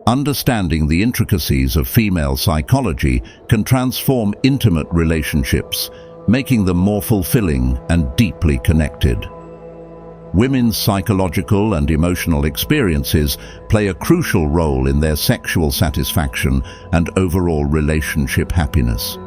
Understanding the intricacies of female psychology can transform intimate relationships, making them more fulfilling and deeply connected. Women's psychological and emotional experiences play a crucial role in their sexual satisfaction and overall relationship happiness.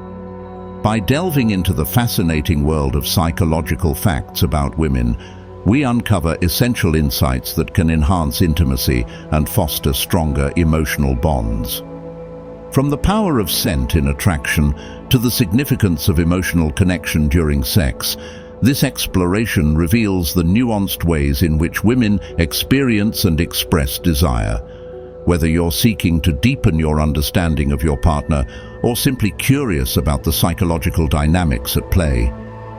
By delving into the fascinating world of psychological facts about women, we uncover essential insights that can enhance intimacy and foster stronger emotional bonds. From the power of scent in attraction to the significance of emotional connection during sex, this exploration reveals the nuanced ways in which women experience and express desire. Whether you're seeking to deepen your understanding of your partner or simply curious about the psychological dynamics at play,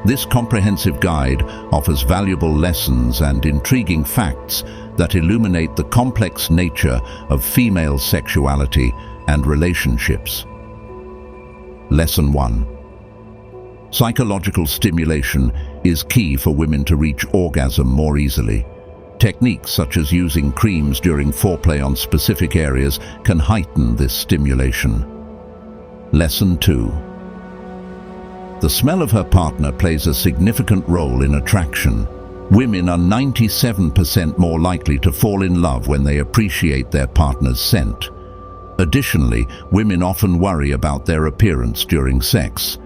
this comprehensive guide offers valuable lessons and intriguing facts that illuminate the complex nature of female sexuality and relationships. Lesson 1. Psychological stimulation is key for women to reach orgasm more easily. Techniques such as using creams during foreplay on specific areas can heighten this stimulation. Lesson 2. The smell of her partner plays a significant role in attraction. Women are 97% more likely to fall in love when they appreciate their partner's scent. Additionally, women often worry about their appearance during sex.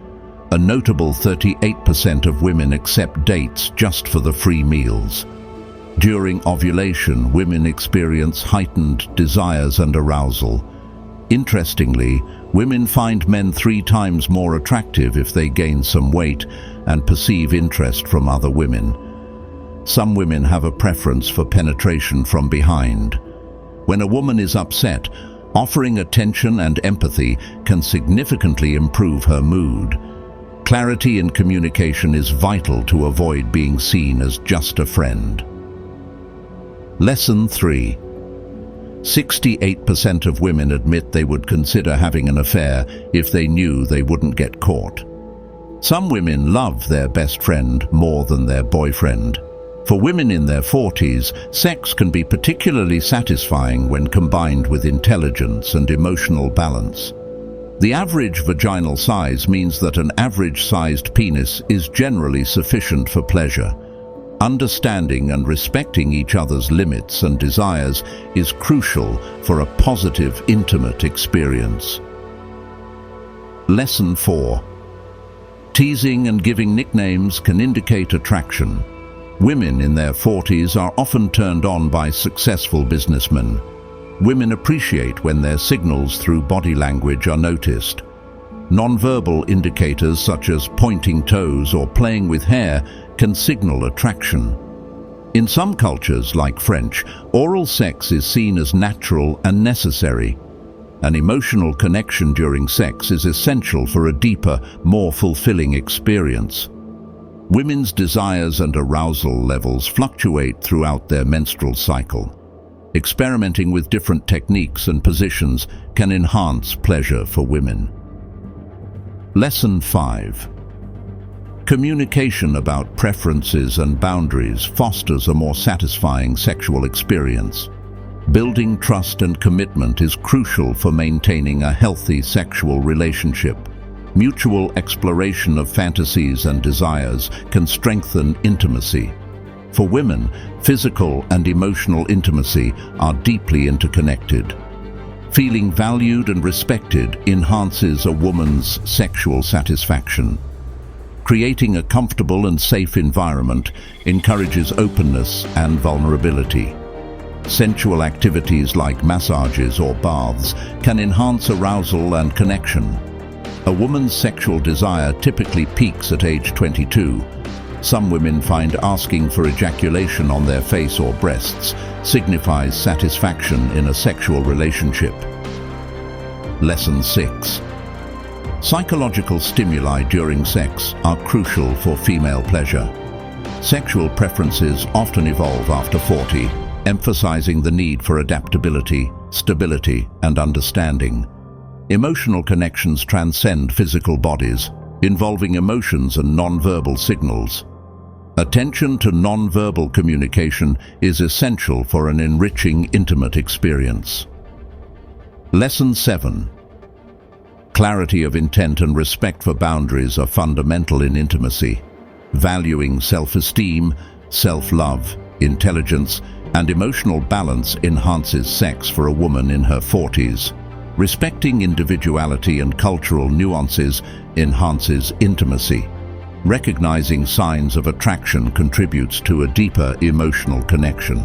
A notable 38% of women accept dates just for the free meals. During ovulation, women experience heightened desires and arousal. Interestingly, women find men 3 times more attractive if they gain some weight and perceive interest from other women. Some women have a preference for penetration from behind. When a woman is upset, offering attention and empathy can significantly improve her mood. Clarity in communication is vital to avoid being seen as just a friend. Lesson 3. 68% of women admit they would consider having an affair if they knew they wouldn't get caught. Some women love their best friend more than their boyfriend. For women in their 40s, sex can be particularly satisfying when combined with intelligence and emotional balance. The average vaginal size means that an average-sized penis is generally sufficient for pleasure. Understanding and respecting each other's limits and desires is crucial for a positive, intimate experience. Lesson 4. Teasing and giving nicknames can indicate attraction. Women in their 40s are often turned on by successful businessmen. Women appreciate when their signals through body language are noticed. Nonverbal indicators such as pointing toes or playing with hair can signal attraction. In some cultures, like French, oral sex is seen as natural and necessary. An emotional connection during sex is essential for a deeper, more fulfilling experience. Women's desires and arousal levels fluctuate throughout their menstrual cycle. Experimenting with different techniques and positions can enhance pleasure for women. Lesson 5. Communication about preferences and boundaries fosters a more satisfying sexual experience. Building trust and commitment is crucial for maintaining a healthy sexual relationship. Mutual exploration of fantasies and desires can strengthen intimacy. For women, physical and emotional intimacy are deeply interconnected. Feeling valued and respected enhances a woman's sexual satisfaction. Creating a comfortable and safe environment encourages openness and vulnerability. Sensual activities like massages or baths can enhance arousal and connection. A woman's sexual desire typically peaks at age 22. Some women find asking for ejaculation on their face or breasts signifies satisfaction in a sexual relationship. Lesson 6. Psychological stimuli during sex are crucial for female pleasure. Sexual preferences often evolve after 40, emphasizing the need for adaptability, stability, and understanding. Emotional connections transcend physical bodies, involving emotions and non-verbal signals. Attention to non-verbal communication is essential for an enriching, intimate experience. Lesson 7. Clarity of intent and respect for boundaries are fundamental in intimacy. Valuing self-esteem, self-love, intelligence, and emotional balance enhances sex for a woman in her 40s. Respecting individuality and cultural nuances enhances intimacy. Recognizing signs of attraction contributes to a deeper emotional connection.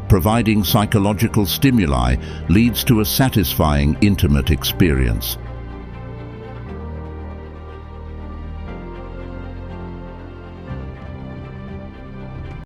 Providing psychological stimuli leads to a satisfying intimate experience.